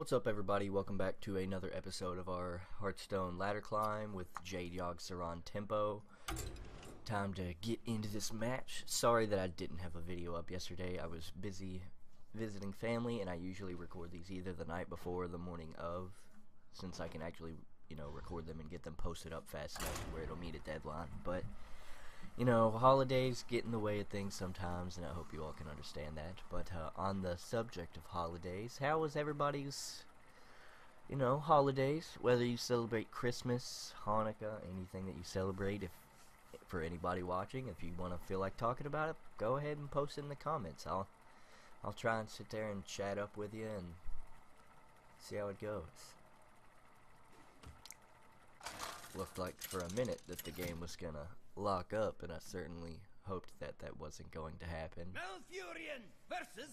What's up, everybody? Welcome back to another episode of our Hearthstone ladder climb with J-Yog Saran Tempo. Time to get into this match. Sorry that I didn't have a video up yesterday. I was busy visiting family, and I usually record these either the night before or the morning of, since I can actually, record them and get them posted up fast enough to where it'll meet a deadline. But, holidays get in the way of things sometimes, and I hope you all can understand that. But on the subject of holidays, how was everybody's, holidays? Whether you celebrate Christmas, Hanukkah, anything that you celebrate, if for anybody watching, if you want to feel like talking about it, go ahead and post it in the comments. I'll try and sit there and chat up with you and see how it goes. Looked like for a minute that the game was gonna lock up, and I certainly hoped that that wasn't going to happen. Malfurion versus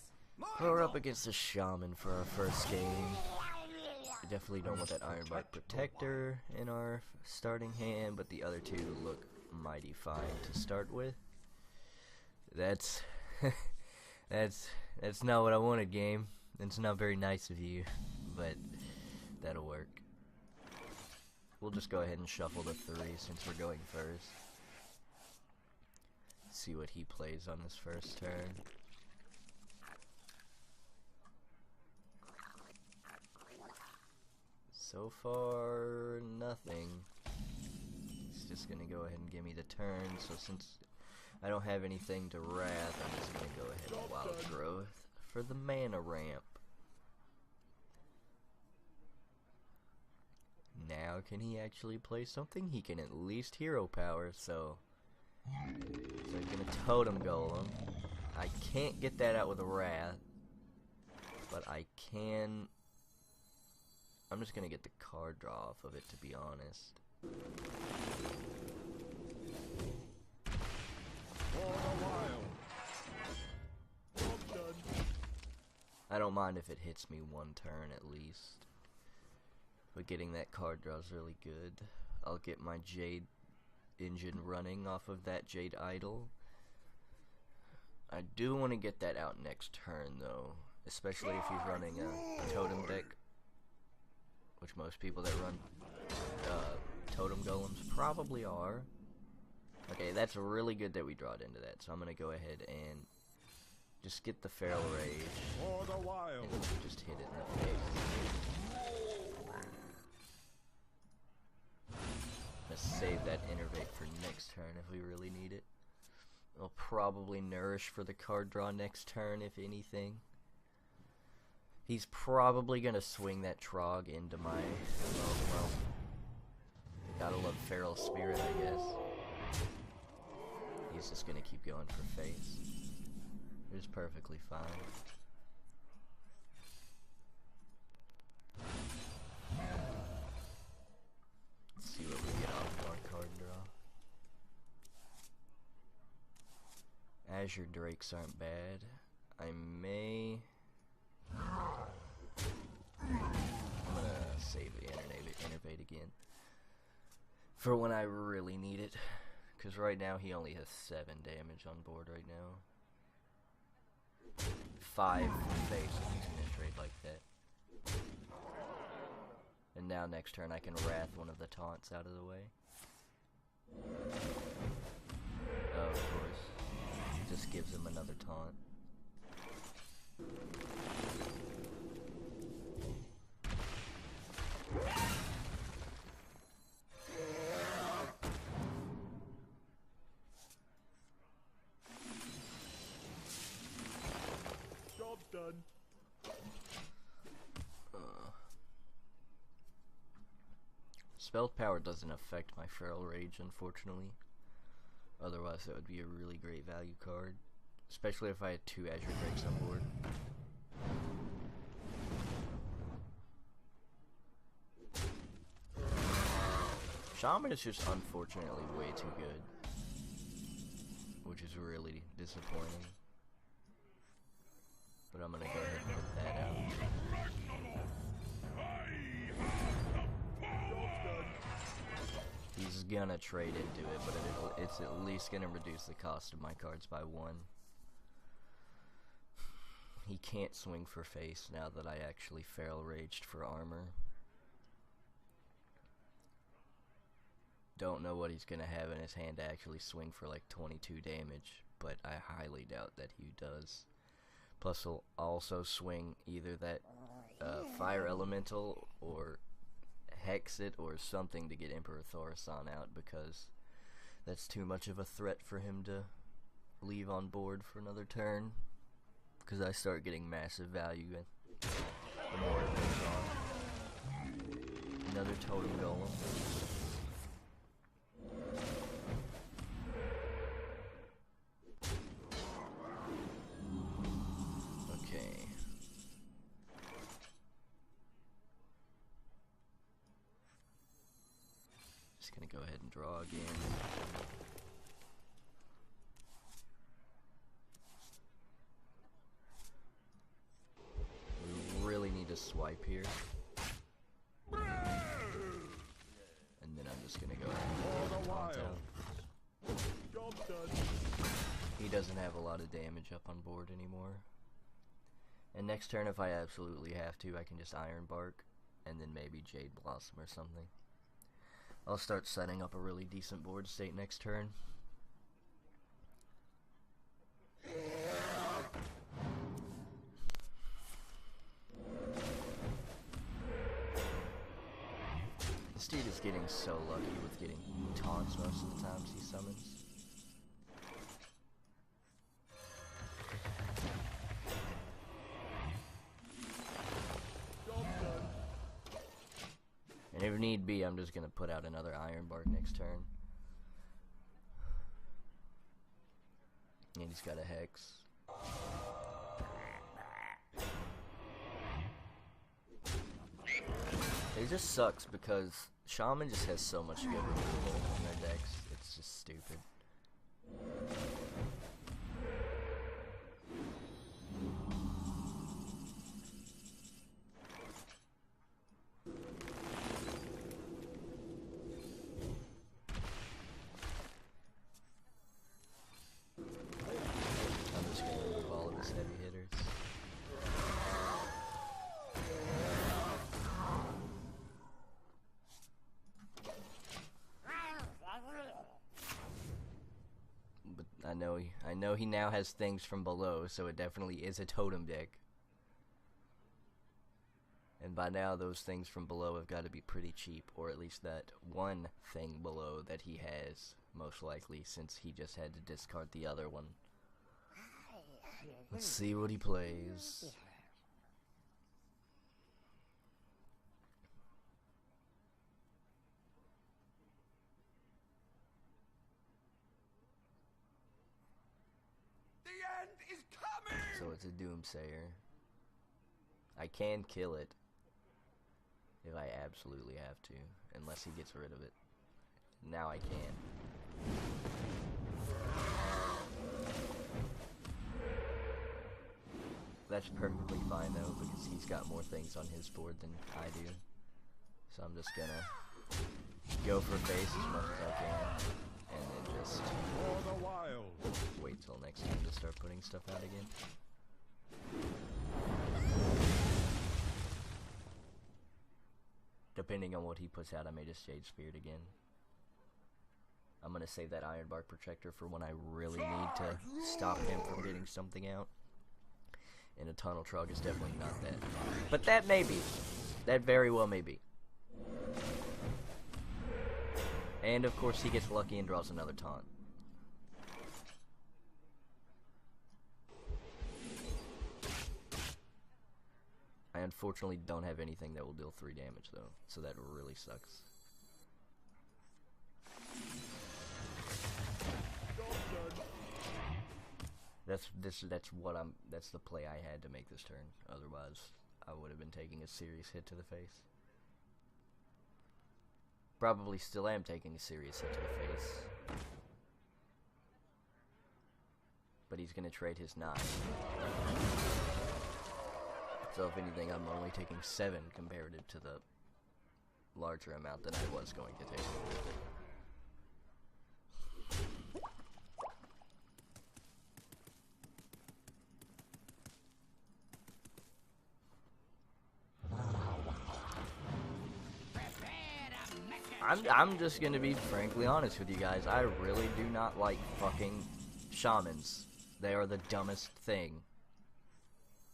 We're up against the Shaman for our first game. We definitely don't want that Ironbark Protector in our starting hand, but the other two look mighty fine to start with. That's that's not what I wanted, game. It's not very nice of you, but that'll work. We'll just go ahead and shuffle the 3 since we're going first. See what he plays on this first turn. So far, nothing. He's just gonna go ahead and give me the turn, so since I don't have anything to wrath, I'm just gonna go ahead and Wild Growth for the mana ramp. Now can he actually play something? He can at least hero power, so he's gonna Totem Golem. I can't get that out with a Wrath, but I can. I'm just gonna get the card draw off of it, to be honest. I don't mind if it hits me one turn at least. But getting that card draw is really good. I'll get my Jade engine running off of that Jade Idol. I do want to get that out next turn though, especially if he's running a totem deck, which most people that run totem golems probably are. Okay, that's really good that we drawed into that, so I'm gonna go ahead and just get the Feral Rage and just hit it in the face. Save that Innervate for next turn if we really need it. I'll probably Nourish for the card draw next turn, if anything. He's probably gonna swing that Trog into my... well, gotta love Feral Spirit, I guess. He's just gonna keep going for face. It's perfectly fine. See what we get off of our card draw. Azure Drakes aren't bad. I may... I'm gonna save the Innervate again for when I really need it, because right now he only has 7 damage on board right now. 5 face if he's gonna trade like that. And now next turn I can Wrath one of the taunts out of the way. Oh, of course. Just gives him another taunt. job done. Spell power doesn't affect my Feral Rage, unfortunately. Otherwise, that would be a really great value card. Especially if I had 2 Azure Drakes on board. Shaman is just unfortunately way too good. Which is really disappointing. But I'm gonna go ahead and put that out. He's gonna trade into it, but it's at least gonna reduce the cost of my cards by 1. he can't swing for face now that I actually feral raged for armor. Don't know what he's gonna have in his hand to actually swing for like 22 damage, but I highly doubt that he does. Plus he'll also swing either that fire elemental or hex it or something to get Emperor Thaurissan out, because that's too much of a threat for him to leave on board for another turn, because I start getting massive value the more it goes on. Another totem golem. Okay. Just gonna go ahead and draw again. To swipe here, and then I'm just gonna go ahead and get the taunt out. He doesn't have a lot of damage up on board anymore, and next turn if I absolutely have to, I can just Iron Bark and then maybe Jade Blossom or something. I'll start setting up a really decent board state next turn. This dude is getting so lucky with getting taunts most of the times he summons. And if need be, I'm just gonna put out another Iron Bark next turn. And he's got a Hex. It just sucks because Shaman just has so much good removal in their decks. It's just stupid. I'm just gonna remove all of his heavy hitters. I know he now has things from below, so it definitely is a totem deck. And by now those things from below have got to be pretty cheap, or at least that one thing below that he has, most likely, since he just had to discard the other one. Let's see what he plays. So it's a Doomsayer. I can kill it if I absolutely have to, unless he gets rid of it. Now I can. That's perfectly fine though, because he's got more things on his board than I do. So I'm just gonna go for face as much as I can, and then just wait till next time to start putting stuff out again. Depending on what he puts out, I may just Shade Spirit again. I'm gonna save that Iron Bark Protector for when I really need to stop him from getting something out. And a Tunnel Trog is definitely not that. But that may be. That very well may be. And of course he gets lucky and draws another taunt. I unfortunately don't have anything that will deal 3 damage though, so that really sucks. That's the play I had to make this turn. Otherwise, I would have been taking a serious hit to the face. Probably still am taking a serious hit to the face. But he's gonna trade his 9. So if anything, I'm only taking 7 comparative to the larger amount that I was going to take. I'm just gonna be frankly honest with you guys. I really do not like fucking shamans. They are the dumbest thing.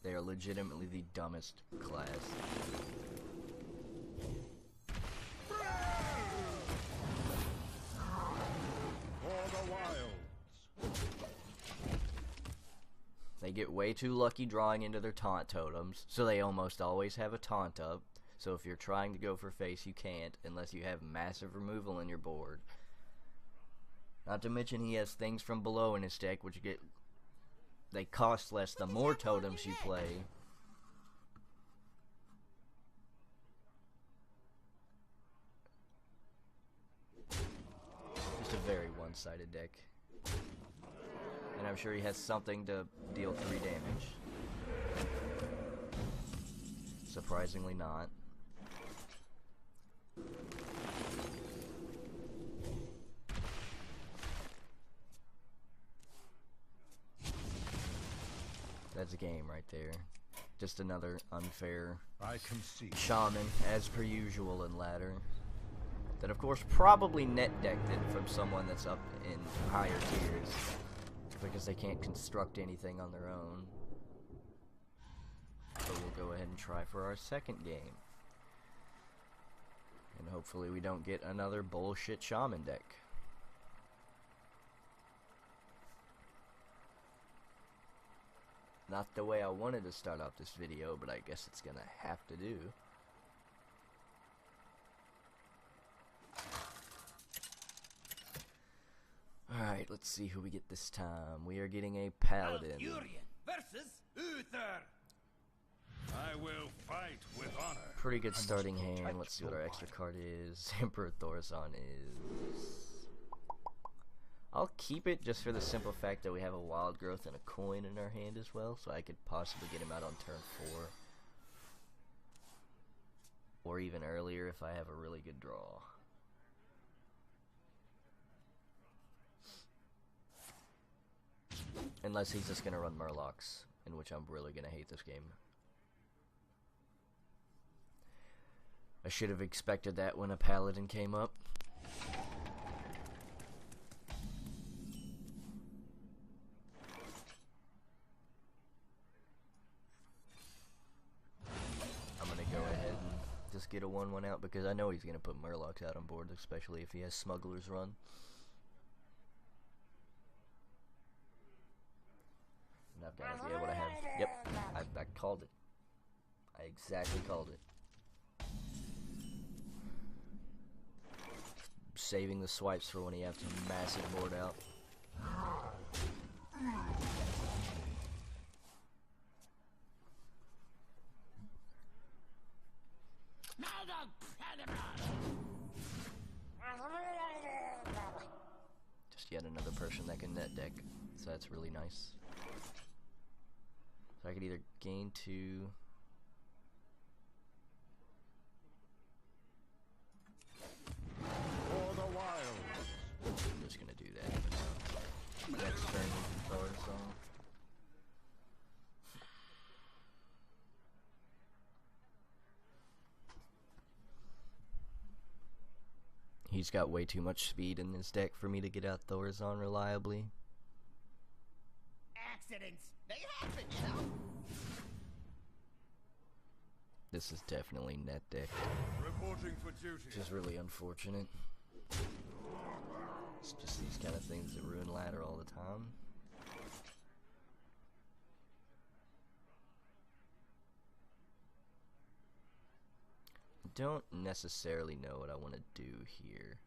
They are legitimately the dumbest class. For the wilds. They get way too lucky drawing into their taunt totems, so they almost always have a taunt up. So if you're trying to go for face, you can't unless you have massive removal in your board. Not to mention he has things from below in his deck, which they cost less the more totems you play. Just a very one-sided deck. And I'm sure he has something to deal 3 damage. Surprisingly not. That's a game right there. Just another unfair shaman, as per usual in ladder. That of course probably net decked it from someone that's up in higher tiers, because they can't construct anything on their own. So we'll go ahead and try for our second game. And hopefully we don't get another bullshit shaman deck. Not the way I wanted to start off this video, but I guess it's gonna have to do. Alright, let's see who we get this time. We are getting a paladin. Valkyrian versus Uther. I will fight with honor. Pretty good starting hand. Let's see what our extra card is. Emperor Thorazon is... I'll keep it just for the simple fact that we have a wild growth and a coin in our hand as well, so I could possibly get him out on turn 4. Or even earlier if I have a really good draw. Unless he's just gonna run Murlocs, in which I'm really gonna hate this game. I should have expected that when a paladin came up. I'm gonna go ahead and just get a 1/1 out because I know he's gonna put Murlocs out on board, especially if he has Smuggler's Run. And I've got to be able to have... Yep, I called it. I exactly called it. Saving the swipes for when he has a massive board out. Just yet another person that can net deck, so that's really nice. So I could either gain 2... For the wild. I'm just gonna do that. Next turn, throw it on. He's got way too much speed in his deck for me to get out Thorazon reliably. Accidents. They happen, you know. This is definitely net deck, Reporting for duty. which is really unfortunate. It's just these kind of things that ruin ladder all the time. Don't necessarily know what I want to do here.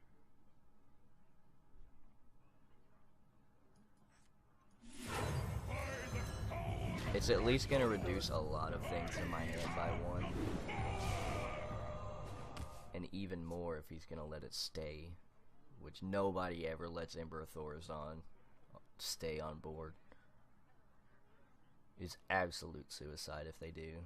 It's at least going to reduce a lot of things in my hand by 1. And even more if he's going to let it stay. Which nobody ever lets Emperor Thorazon stay on board. It's absolute suicide if they do.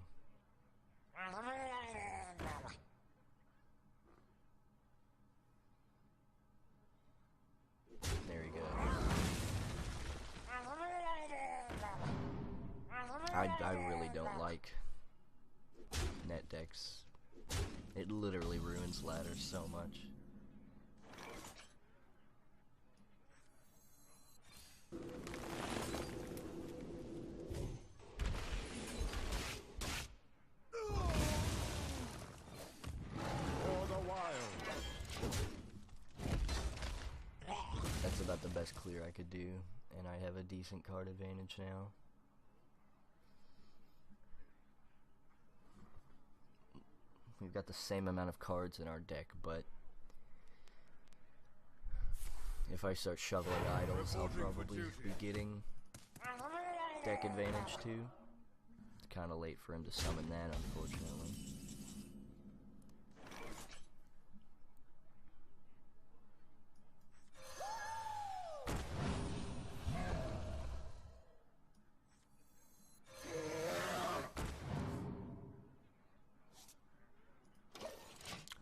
There you go. I really don't like net decks. It literally ruins ladders so much. best clear I could do, and I have a decent card advantage now. We've got the same amount of cards in our deck, but if I start shoveling idols, I'll probably be getting deck advantage too. It's kind of late for him to summon that, unfortunately.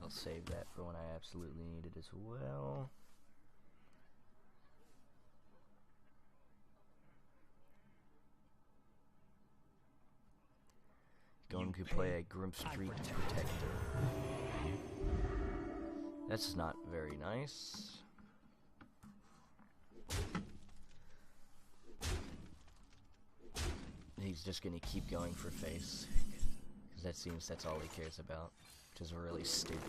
I'll save that for when I absolutely need it as well. Going to play a Grimp Street Protector. That's not very nice. He's just gonna keep going for face, because that seems that's all he cares about, which is really stupid.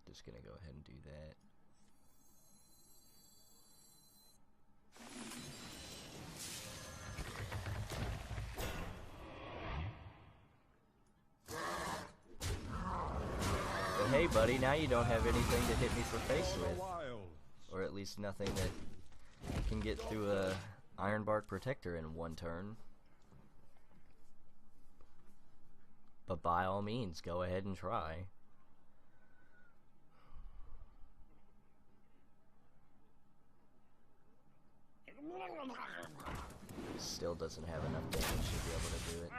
Just gonna go ahead and do that. Hey buddy, now you don't have anything to hit me for face with. Or at least nothing that can get through a Ironbark Protector in one turn. But by all means, go ahead and try. Still doesn't have enough damage to be able to do it.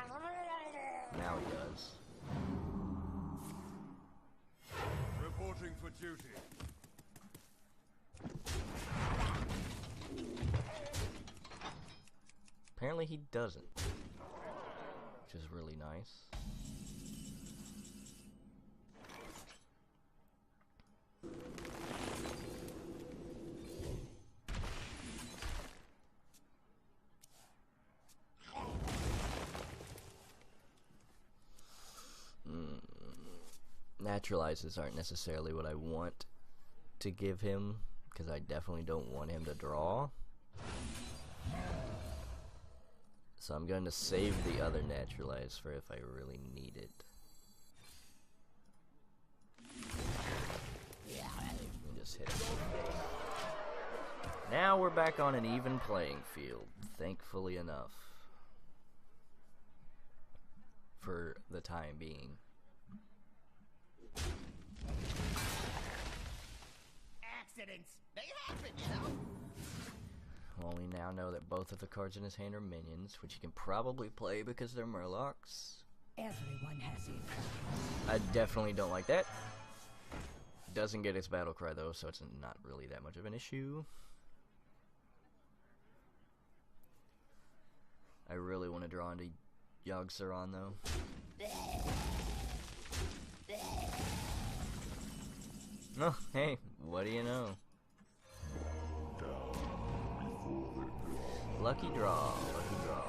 Now he does. Reporting for duty. Apparently he doesn't, which is really nice. Naturalizes aren't necessarily what I want to give him, because I definitely don't want him to draw. So I'm going to save the other naturalize for if I really need it. And just hit him. Now we're back on an even playing field, thankfully enough. For the time being. Accidents, they happen, you know? Well, we now know that both of the cards in his hand are minions, which he can probably play because they're Murlocs. Everyone has it. I definitely don't like that. Doesn't get its battle cry though, so it's not really that much of an issue. I really want to draw into Yogg-Saron though. Oh, hey, what do you know? Lucky draw, lucky draw.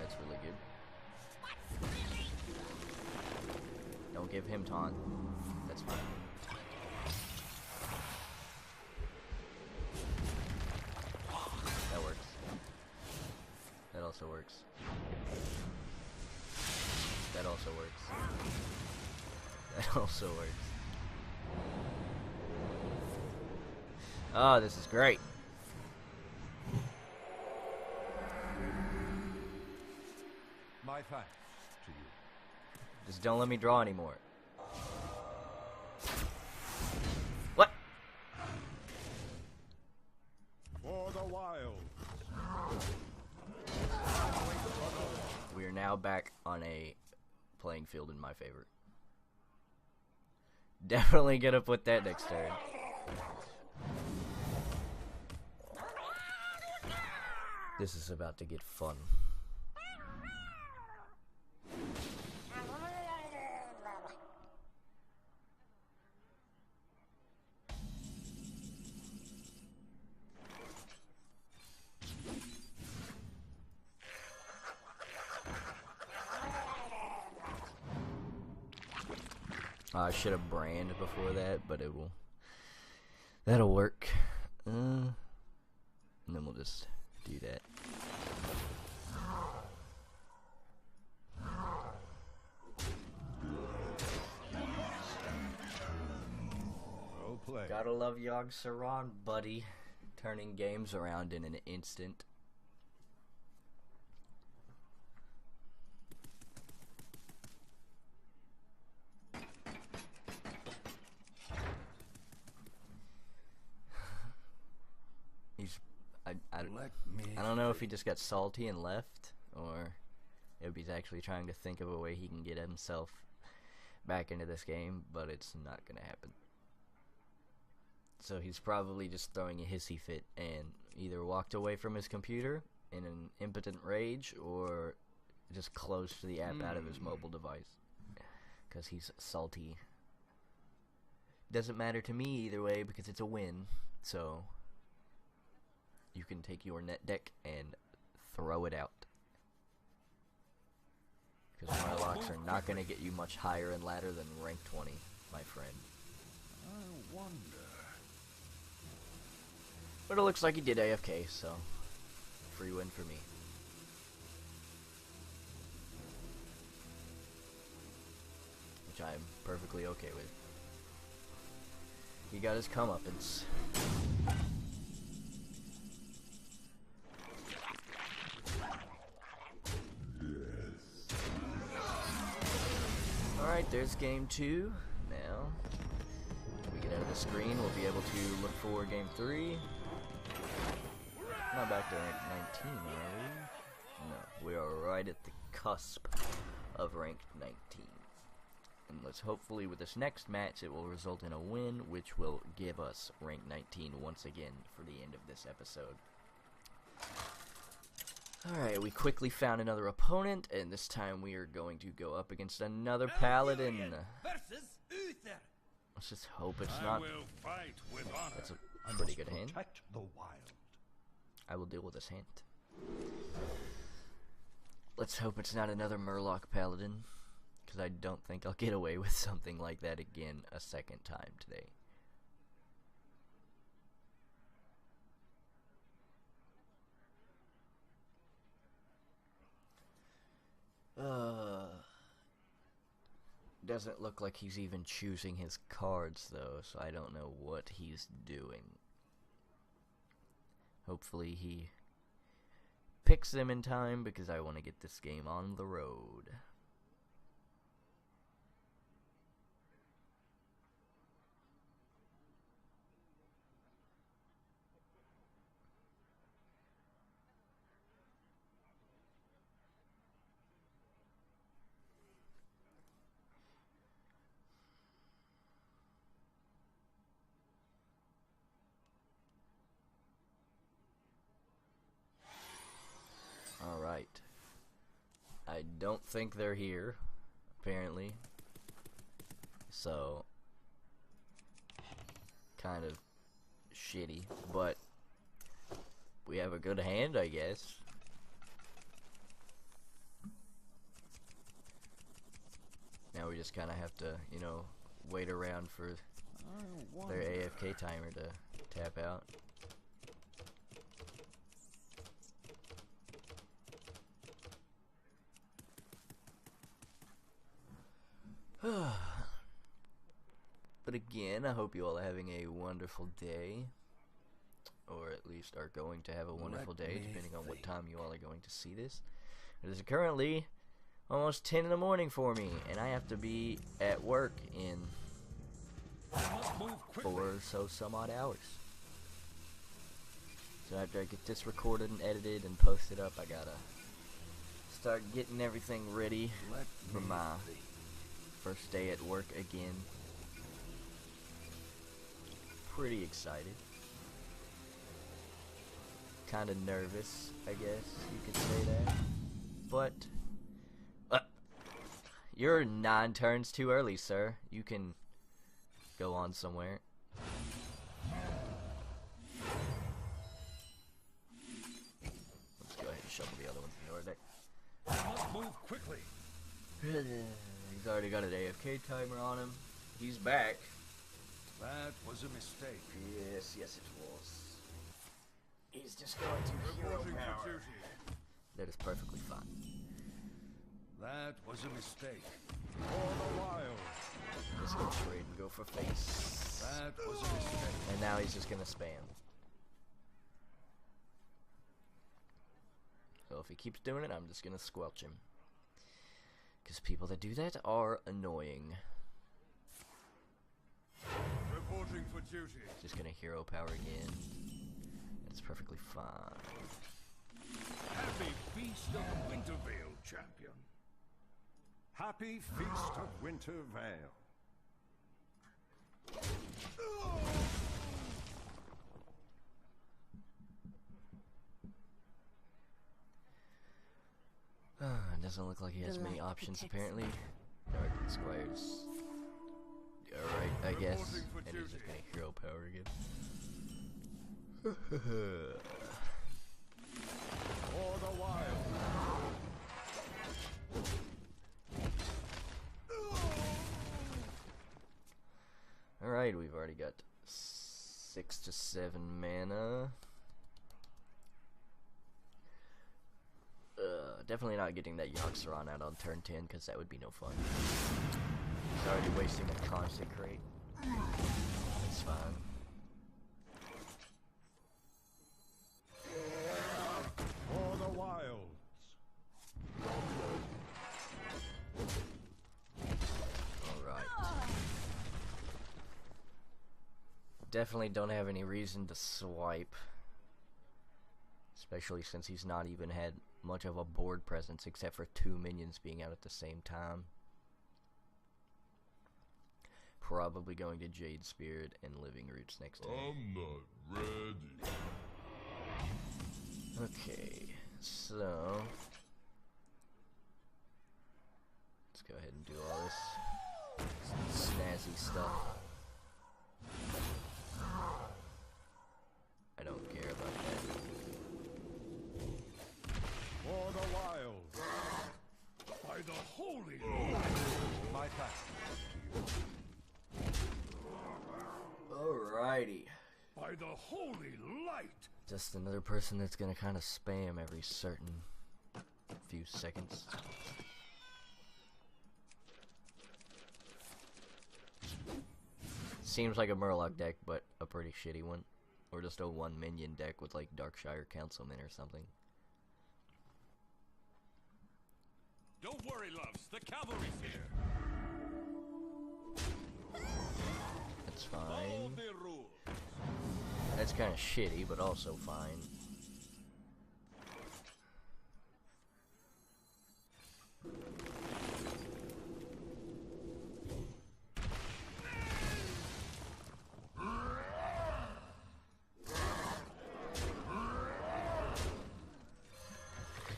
That's really good. Don't give him taunt. That's fine. That works. That also works. That also works. That also works. Oh, this is great. My thanks to you. Just don't let me draw anymore. What? For the wild. We are now back on a playing field in my favor. Definitely gonna put that next turn. This is about to get fun. I should have brand before that, but it will. That'll work. And then we'll just do that. Well played. Gotta love Yogg Saron, buddy. Turning games around in an instant. I don't know if he just got salty and left, or if he's actually trying to think of a way he can get himself back into this game, but it's not gonna happen. So he's probably just throwing a hissy fit and either walked away from his computer in an impotent rage, or just closed the app out of his mobile device because he's salty. Doesn't matter to me either way because it's a win, so you can take your net deck and throw it out. Because Murlocs are not going to get you much higher in ladder than rank 20, my friend. I wonder. But it looks like he did AFK, so free win for me. Which I'm perfectly okay with. He got his comeuppance. Alright, there's game 2. Now, when we get out of the screen, we'll be able to look for game 3. Not back to rank 19, are we? No, we are right at the cusp of rank 19. And let's hopefully with this next match it will result in a win, which will give us rank 19 once again for the end of this episode. Alright, we quickly found another opponent, and this time we are going to go up against another paladin. Versus Uther. Let's just hope it's not. I will fight with honor. That's a pretty good hand. Protect the wild. I will deal with this hand. Let's hope it's not another Murloc paladin, because I don't think I'll get away with something like that again a second time today. Doesn't look like he's even choosing his cards though, so I don't know what he's doing. Hopefully he picks them in time because I want to get this game on the road. Alright. I don't think they're here, apparently. So, kind of shitty, but we have a good hand, I guess. Now we just kind of have to, you know, wait around for their AFK timer to tap out. But again, I hope you all are having a wonderful day, or at least are going to have a wonderful day, depending on what time you all are going to see this. It is currently almost 10 in the morning for me, and I have to be at work in 4 or so some odd hours. So after I get this recorded and edited and posted up, I gotta start getting everything ready for my first day at work again. Pretty excited. Kinda nervous, I guess you could say that. But you're 9 turns too early, sir. You can go on somewhere. Let's go ahead and shuffle the other ones in the deck. I must move quickly. He's already got an AFK timer on him. He's back. That was a mistake. Yes, yes it was. He's just going to hero Reporting power. for duty. That is perfectly fine. That was a mistake. For the wild. Just go straight and go for face. That was a mistake. And now he's just gonna spam. So if he keeps doing it, I'm just gonna squelch him. Because people that do that are annoying. Reporting for duty. Just gonna hero power again. It's perfectly fine. Happy Feast of the Wintervale, champion. Happy Feast of Wintervale. Doesn't look like he has many options apparently. Dark Squires. Alright, I guess. Reporting for And he's just duty. gonna hero power again. For the wild. Alright, we've already got 6 to 7 mana. Definitely not getting that Yogg-Saron out on turn 10 because that would be no fun. He's already wasting a consecrate. That's fine. For the wilds. Alright. Definitely don't have any reason to swipe. Especially since he's not even had much of a board presence except for 2 minions being out at the same time. Probably going to Jade Spirit and Living Roots next time. I'm not ready. Okay, so let's go ahead and do all this snazzy stuff. I don't care about that. For the wild. By the holy Lord. My path. Alrighty. By the holy light. Just another person that's gonna kind of spam every certain few seconds. Seems like a Murloc deck, but a pretty shitty one. Or just a 1 minion deck with like Darkshire Councilman or something. Don't worry, loves. The cavalry's here. That's Follow fine. the rules. That's kind of shitty, but also fine. I'm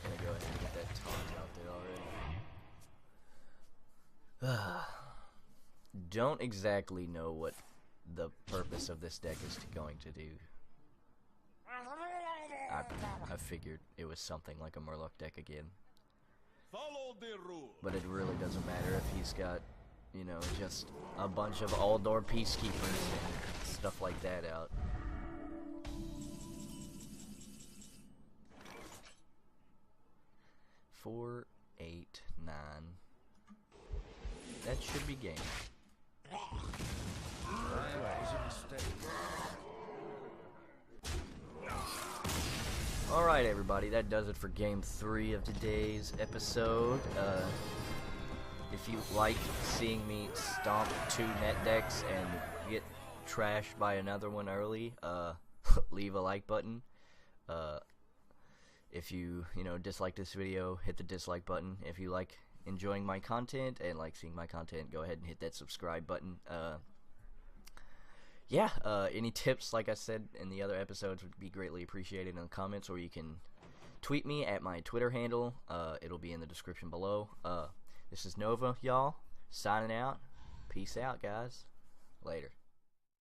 gonna go ahead and get that taunt out there already. Don't exactly know what the purpose of this deck is going to do. I figured it was something like a Murloc deck again. Follow the rules. But it really doesn't matter if he's got, you know, just a bunch of Aldor Peacekeepers and stuff like that out. Four, 8, 9. That should be game. That was a mistake. Alright everybody, that does it for game 3 of today's episode. If you like seeing me stomp 2 net decks and get trashed by another one early, leave a like button. If you dislike this video, hit the dislike button. If you like enjoying my content and like seeing my content, go ahead and hit that subscribe button. Any tips, like I said in the other episodes, would be greatly appreciated in the comments, or you can tweet me at my Twitter handle. It'll be in the description below. This is Nova, y'all, signing out. Peace out, guys. Later.